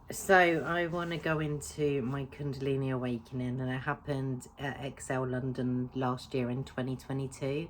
So I want to go into my Kundalini awakening, and it happened at Excel London last year in 2022.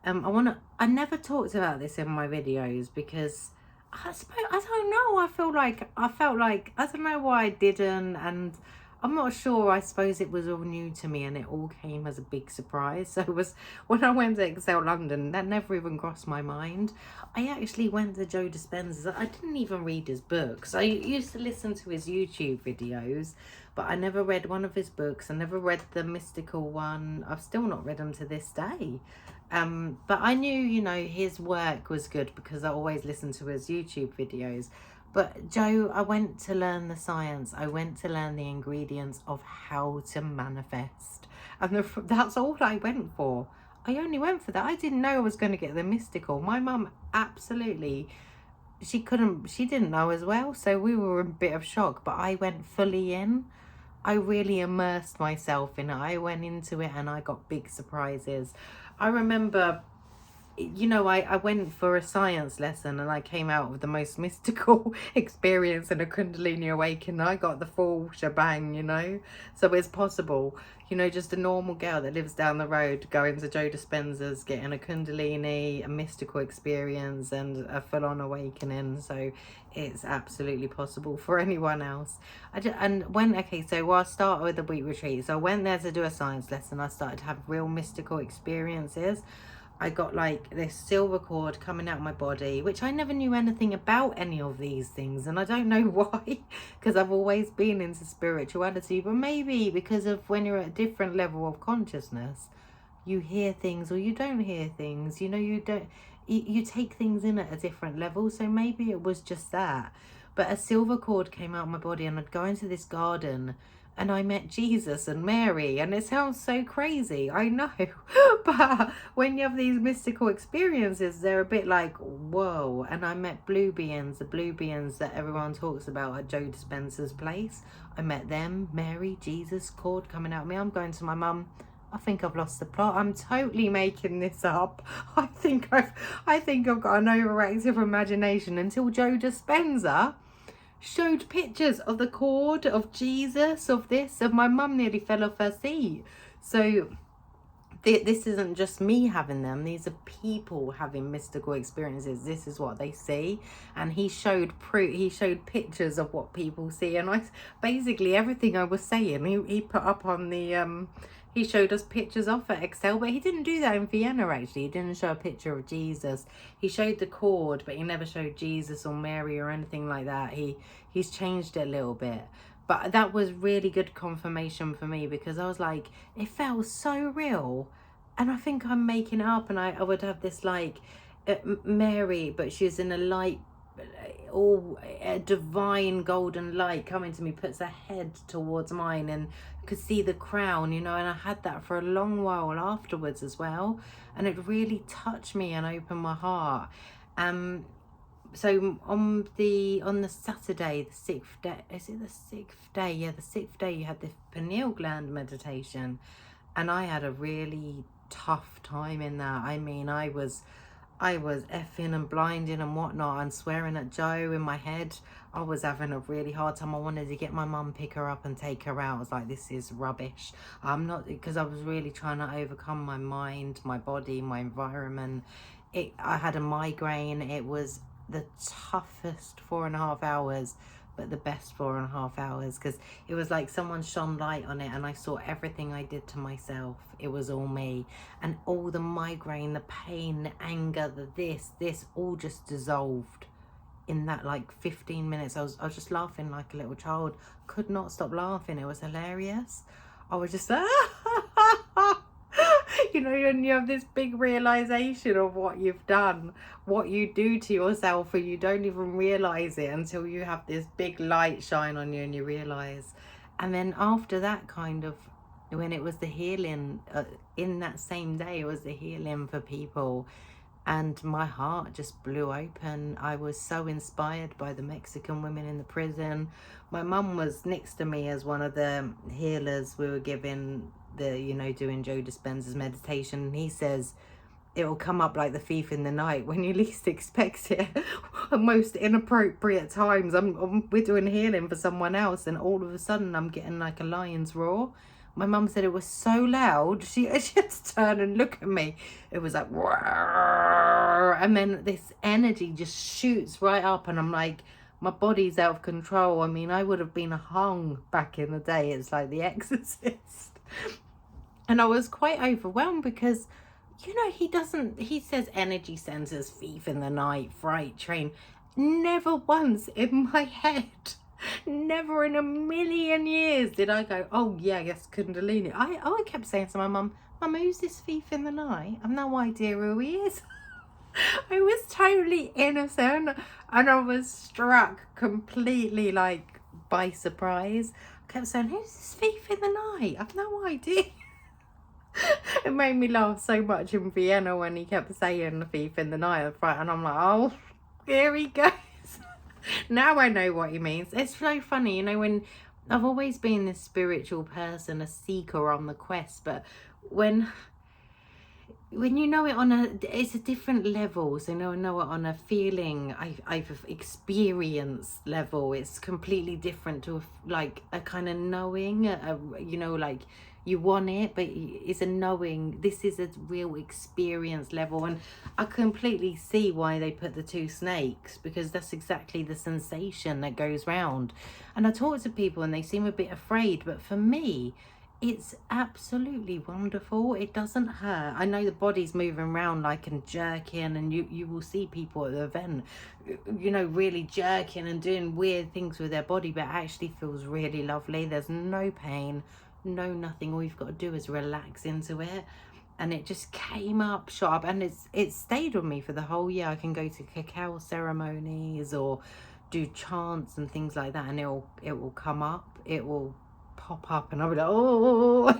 I never talked about this in my videos because I don't know. I felt like I don't know why I didn't, and I'm not sure. I suppose it was all new to me, and it all came as a big surprise. So it was when I went to Excel London, that never even crossed my mind. I actually went to Joe Dispenza's. I didn't even read his books. I used to listen to his YouTube videos, but I never read one of his books. I never read the mystical one. I've still not read them to this day. But I knew, his work was good because I always listened to his YouTube videos. But Joe, I went to learn the science. I went to learn the ingredients of how to manifest. And that's all I went for. I only went for that. I didn't know I was going to get the mystical. My mum absolutely, she didn't know as well. So we were in a bit of shock, but I went fully in. I really immersed myself in it. I went into it and I got big surprises. I remember, I went for a science lesson and I came out with the most mystical experience in a Kundalini awakening. I got the full shebang. So it's possible, just a normal girl that lives down the road going to Joe Dispenza's, getting a Kundalini, a mystical experience and a full-on awakening. So it's absolutely possible for anyone else. So I'll start with the week retreat. So I went there to do a science lesson. I started to have real mystical experiences. I got like this silver cord coming out of my body, which I never knew anything about any of these things. And I don't know why, because I've always been into spirituality, but maybe because of when you're at a different level of consciousness, you hear things or you don't hear things, you take things in at a different level. So maybe it was just that. But a silver cord came out of my body and I'd go into this garden and I met Jesus and Mary, and it sounds so crazy, I know. But when you have these mystical experiences, they're a bit like, whoa. And I met blue beings, the blue beings that everyone talks about at Joe Dispenza's place. I met them, Mary, Jesus, cord coming out of me. I'm going to my mum. I think I've lost the plot. I'm totally making this up. I think I've got an overactive imagination until Joe Dispenza showed pictures of the cord, of Jesus, of this, of my mum nearly fell off her seat. So this isn't just me having them. These are people having mystical experiences. This is what they see. And he showed pictures of what people see. And basically everything I was saying, he put up on the, he showed us pictures of at Excel, but he didn't do that in Vienna, actually. He didn't show a picture of Jesus. He showed the cord, but he never showed Jesus or Mary or anything like that. He's changed it a little bit. But that was really good confirmation for me, because I was like, it felt so real. And I think I'm making it up. And I would have this like Mary, but she's in a light, all a divine golden light coming to me, puts her head towards mine and could see the crown, and I had that for a long while afterwards as well. And it really touched me and opened my heart. So on the Saturday, the 6th day, is it the 6th day? Yeah, the 6th day, you had the pineal gland meditation, and I had a really tough time in that. I mean, I was effing and blinding and whatnot and swearing at Joe in my head. I was having a really hard time. I wanted to get my mum, pick her up and take her out. I was like, this is rubbish. I'm not, because I was really trying to overcome my mind, my body, my environment. I had a migraine. It was the toughest 4.5 hours, but the best 4.5 hours, because it was like someone shone light on it and I saw everything I did to myself. It was all me, and all the migraine, the pain, the anger, this all just dissolved in that like 15 minutes. I was just laughing like a little child, could not stop laughing. It was hilarious. I was just and you have this big realization of what you've done, what you do to yourself, and you don't even realize it until you have this big light shine on you and you realize. And then after that, kind of, when it was the healing, in that same day, it was the healing for people. And my heart just blew open. I was so inspired by the Mexican women in the prison. My mum was next to me as one of the healers. We were giving doing Joe Dispenza's meditation. And he says, it will come up like the thief in the night when you least expect it. At most inappropriate times. We're doing healing for someone else, and all of a sudden I'm getting like a lion's roar. My mum said it was so loud, she just turned and looked at me. It was like, "Roar," and then this energy just shoots right up, and I'm like, my body's out of control. I mean, I would have been hung back in the day. It's like The Exorcist. And I was quite overwhelmed because, you know, he says energy centers, thief in the night, fright train. Never once in my head, never in a million years did I go, oh yeah, yes, Kundalini. I kept saying to my mum, Mum, who's this thief in the night? I've no idea who he is. I was totally innocent, and I was struck completely like by surprise. I kept saying, who's this thief in the night? I've no idea. It made me laugh so much in Vienna when he kept saying the thief in the night, and I'm like, oh, here he goes. Now I know what he means. It's so funny, you know, when I've always been this spiritual person, a seeker on the quest, but when you know it on it's a different level. So I know it on a feeling, I've experienced level. It's completely different to like a kind of knowing, you know, like you want it, but it's a knowing. This is a real experience level, and I completely see why they put the two snakes, because that's exactly the sensation that goes round. And I talk to people and they seem a bit afraid, but for me, it's absolutely wonderful. It doesn't hurt. I know the body's moving around like and jerking, and you will see people at the event, you know, really jerking and doing weird things with their body, but it actually feels really lovely. There's no pain, no nothing. All you've got to do is relax into it. And it just came up, shot up, and it stayed with me for the whole year. I can go to cacao ceremonies or do chants and things like that, and it will come up, it will pop up, and I'll be like, oh.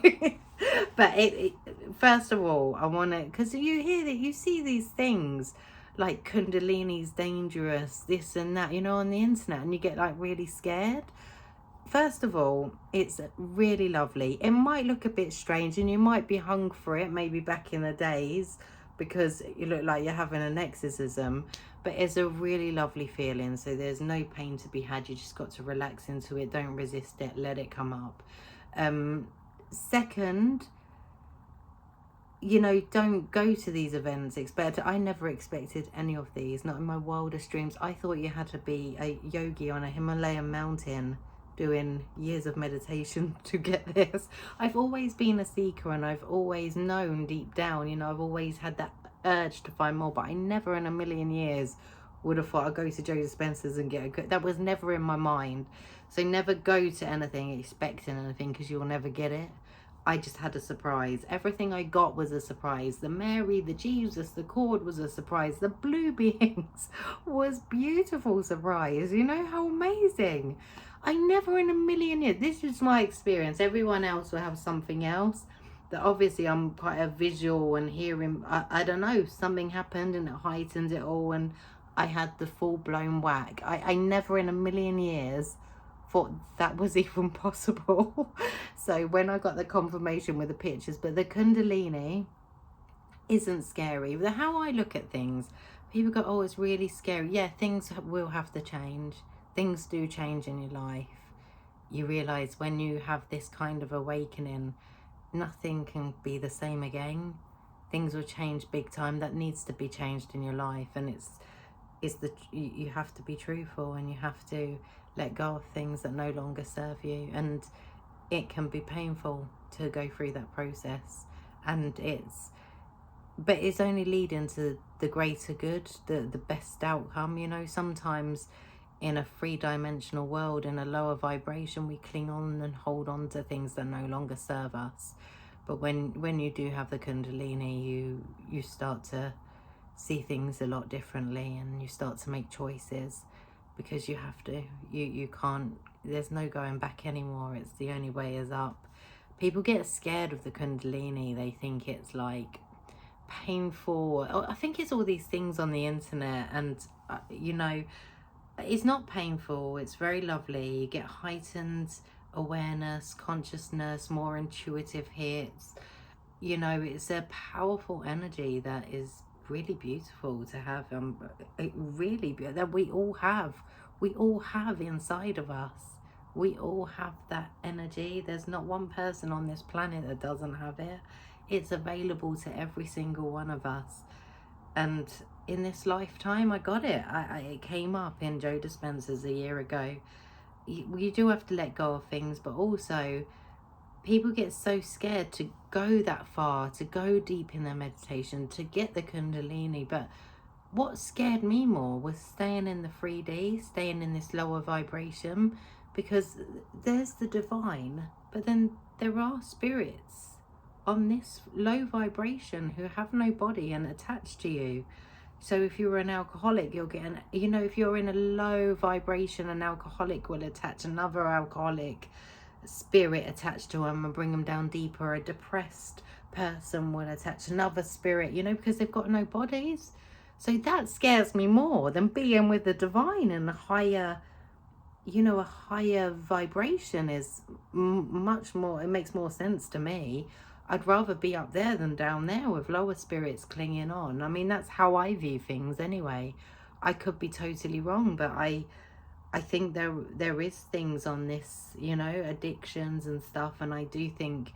But it first of all, I want to, because you hear that, you see these things like Kundalini's dangerous, this and that, you know, on the internet, and you get like really scared. First of all, it's really lovely. It might look a bit strange, and you might be hung for it, maybe back in the days, because you look like you're having an exorcism, but it's a really lovely feeling. So there's no pain to be had. You just got to relax into it. Don't resist it. Let it come up. Second, you know, don't go to these events. I never expected any of these, not in my wildest dreams. I thought you had to be a yogi on a Himalayan mountain doing years of meditation to get this. I've always been a seeker, and I've always known deep down, you know, I've always had that urge to find more, but I never in a million years would have thought I'd go to Joe Dispenza's and get a good, that was never in my mind. So never go to anything expecting anything, because you'll never get it. I just had a surprise. Everything I got was a surprise. The Mary, the Jesus, the cord was a surprise. The blue beings was beautiful surprise. You know, how amazing. I never in a million years, this is my experience. Everyone else will have something else. That obviously I'm quite a visual and hearing, I don't know, something happened and it heightened it all, and I had the full-blown whack. I never in a million years thought that was even possible. So when I got the confirmation with the pictures, but the Kundalini isn't scary. How I look at things, people go, oh, it's really scary. Yeah, things will have to change. Things do change in your life. You realize when you have this kind of awakening, nothing can be the same again. Things will change big time. That needs to be changed in your life, and you have to be truthful, and you have to let go of things that no longer serve you. And it can be painful to go through that process, but it's only leading to the greater good, the best outcome. You know, sometimes in a three-dimensional world, in a lower vibration, we cling on and hold on to things that no longer serve us. But when you do have the Kundalini, you start to see things a lot differently, and you start to make choices, because you have to. You can't, there's no going back anymore. It's the only way is up. People get scared of the Kundalini. They think it's like painful. I think it's all these things on the internet, and you know, it's not painful. It's very lovely. You get heightened awareness, consciousness, more intuitive hits. you know, it's a powerful energy that is really beautiful to have. It really that we all have inside of us. We all have that energy. There's not one person on this planet that doesn't have it. It's available to every single one of us. And in this lifetime, I got it. It came up in Joe Dispenza's a year ago. You do have to let go of things, but also people get so scared to go that far, to go deep in their meditation, to get the Kundalini. But what scared me more was staying in the 3D, staying in this lower vibration, because there's the divine, but then there are spirits on this low vibration who have no body and attached to you. So if you're an alcoholic, you'll get if you're in a low vibration, an alcoholic will attach another alcoholic spirit attached to them and bring them down deeper. A depressed person will attach another spirit, because they've got no bodies. So that scares me more than being with the divine, and a higher vibration is much more, it makes more sense to me. I'd rather be up there than down there with lower spirits clinging on. I mean, that's how I view things anyway. I could be totally wrong, but I think there is things on this, addictions and stuff, and I do think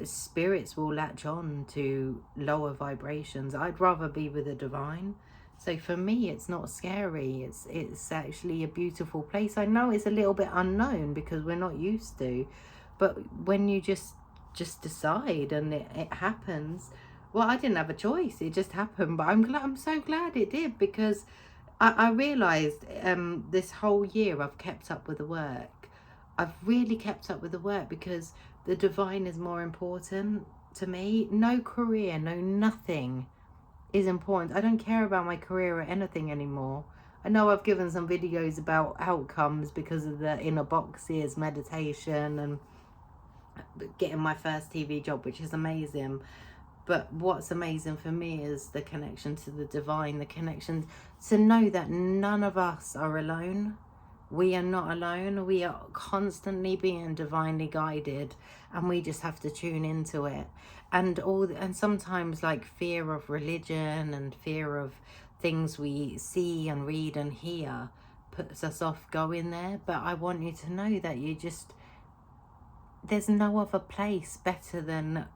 spirits will latch on to lower vibrations. I'd rather be with the divine. So for me, it's not scary. It's actually a beautiful place. I know it's a little bit unknown because we're not used to, but when you just decide and it happens, well, I didn't have a choice. It just happened, but I'm so glad it did, because I realised this whole year I've kept up with the work. I've really kept up with the work because the divine is more important to me. No career, no nothing is important. I don't care about my career or anything anymore. I know I've given some videos about outcomes because of the inner boxes, meditation, and getting my first TV job, which is amazing. But what's amazing for me is the connection to the divine, the connection to know that none of us are alone. We are not alone. We are constantly being divinely guided, and we just have to tune into it. And sometimes, like, fear of religion and fear of things we see and read and hear puts us off going there. But I want you to know that there's no other place better than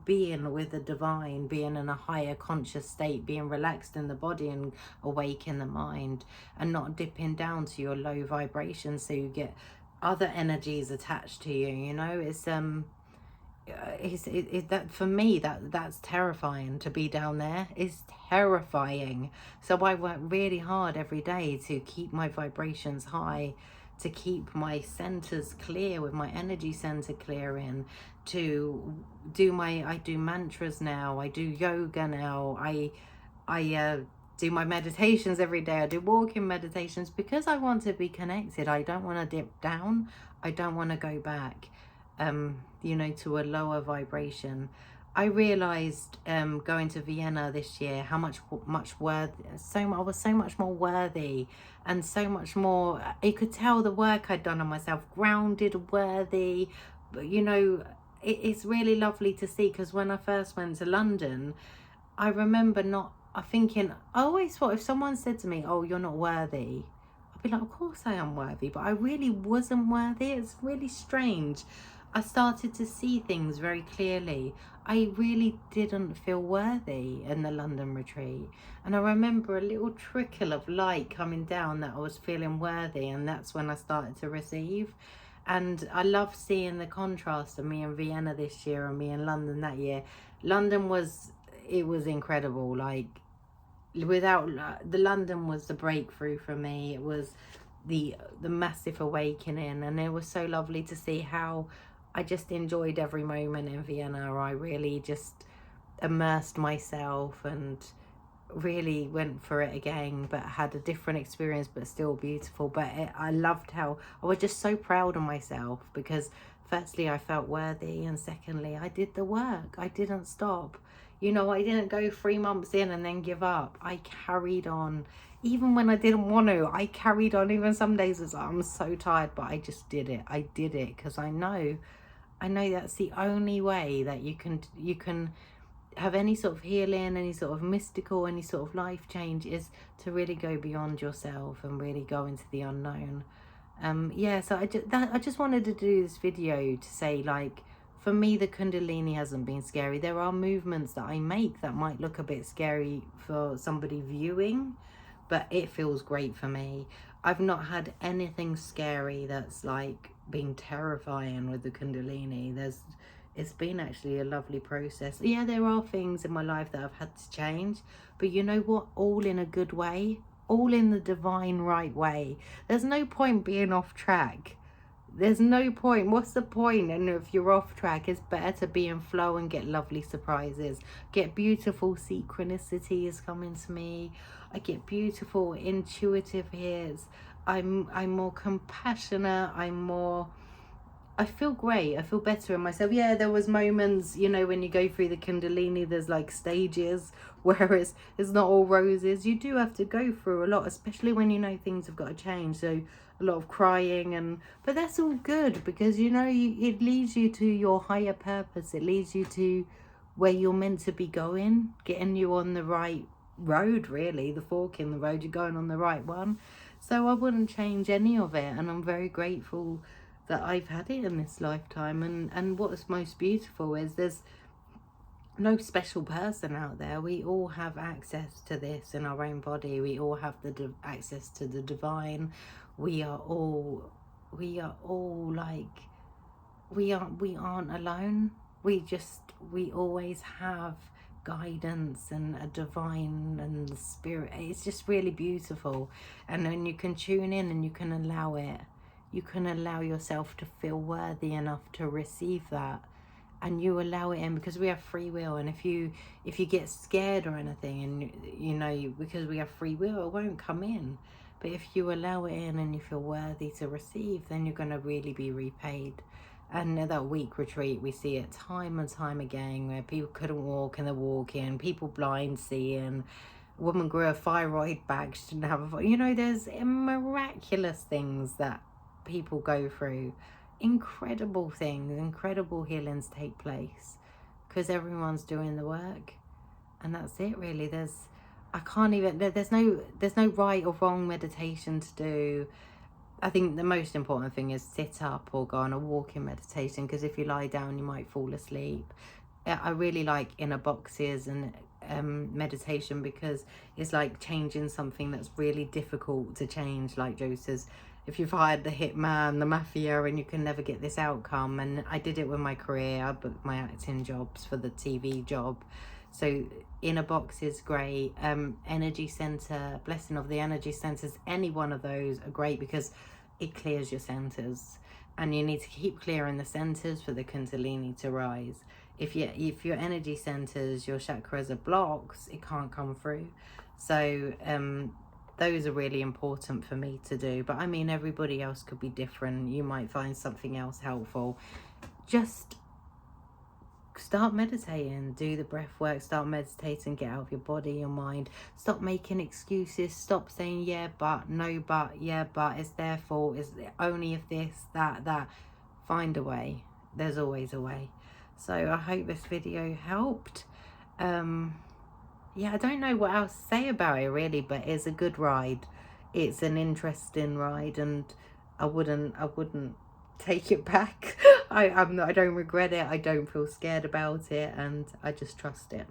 being with the divine, being in a higher conscious state, being relaxed in the body and awake in the mind, and not dipping down to your low vibration so you get other energies attached to you. That for me, that's terrifying. To be down there is terrifying. So I work really hard every day to keep my vibrations high, to keep my centers clear, with my energy center clearing, to do I do mantras now, I do yoga now, I do my meditations every day, I do walking meditations, because I want to be connected. I don't want to dip down, I don't want to go back to a lower vibration. I realized going to Vienna this year how much worth, I was so much more worthy, and so much more, you could tell the work I'd done on myself, grounded, worthy. But it's really lovely to see, because when I first went to London, I remember I always thought if someone said to me, oh, you're not worthy, I'd be like, of course I am worthy, but I really wasn't worthy. It's really strange. I started to see things very clearly. I really didn't feel worthy in the London retreat. And I remember a little trickle of light coming down that I was feeling worthy, and that's when I started to receive. And I love seeing the contrast of me in Vienna this year and me in London that year. London was incredible. Like, the London was the breakthrough for me. It was the massive awakening, and it was so lovely to see how I just enjoyed every moment in Vienna. I really just immersed myself and really went for it again, but had a different experience, but still beautiful. But I loved how I was just so proud of myself, because firstly I felt worthy, and secondly I did the work. I didn't stop. I didn't go 3 months in and then give up. I carried on. Even when I didn't want to, I carried on. Even some days I'm so tired, but I just did it. I did it because I know I know that's the only way that you can have any sort of healing, any sort of mystical, any sort of life change, is to really go beyond yourself and really go into the unknown. Yeah, so I just wanted to do this video to say, like, for me, the Kundalini hasn't been scary. There are movements that I make that might look a bit scary for somebody viewing, but it feels great for me. I've not had anything scary that's like been terrifying with the Kundalini. It's been actually a lovely process. Yeah, there are things in my life that I've had to change, but you know what? All in a good way, all in the divine right way. There's no point being off track. There's no point. What's the point? And if you're off track, it's better to be in flow and get lovely surprises. Get beautiful synchronicities coming to me. I get beautiful intuitive hits. I'm more compassionate. I feel great. I feel better in myself. Yeah, there was moments, you know, when you go through the Kundalini, there's like stages where it's not all roses. You do have to go through a lot, especially when you know things have got to change. So a lot of crying, but that's all good, because you know it leads you to your higher purpose. It leads you to where you're meant to be going, getting you on the right road, really, the fork in the road. You're going on the right one. So I wouldn't change any of it, and I'm very grateful that I've had it in this lifetime. And what's most beautiful is there's no special person out there. We all have access to this in our own body. We all have the access to the divine. We are all like, we aren't alone. We always have guidance and a divine and the spirit. It's just really beautiful. And when you can tune in and you can allow it, you can allow yourself to feel worthy enough to receive that, and you allow it in, because we have free will. And if you get scared or anything, and you know, because we have free will, it won't come in. But if you allow it in and you feel worthy to receive, then you're going to really be repaid. And at that week retreat, we see it time and time again, where people couldn't walk and they're walking, people blind seeing, a woman grew a thyroid back, she didn't have a, you know, there's miraculous things that people go through. Incredible things, incredible healings take place, because everyone's doing the work. And that's it, really. There's no right or wrong meditation to do. I think the most important thing is sit up or go on a walking meditation, because if you lie down you might fall asleep. I really like inner boxes and meditation, because it's like changing something that's really difficult to change. Like Joe says, if you've hired the hitman, the mafia, and you can never get this outcome. And I did it with my career. I booked my acting jobs for the TV job. So inner box is great. Energy center, blessing of the energy centers, any one of those are great, because it clears your centers, and you need to keep clearing the centers for the Kundalini to rise. If your energy centers, your chakras are blocks, it can't come through. So those are really important for me to do. But I mean, everybody else could be different. You might find something else helpful. Just start meditating, do the breath work, start meditating, get out of your body, your mind. Stop making excuses, stop saying yeah but, no but, yeah but, it's their fault, it's only if this, that. Find a way. There's always a way. So I hope this video helped. Yeah, I don't know what else to say about it, really, but it's a good ride. It's an interesting ride, and I wouldn't take it back. I don't regret it. I don't feel scared about it, and I just trust it.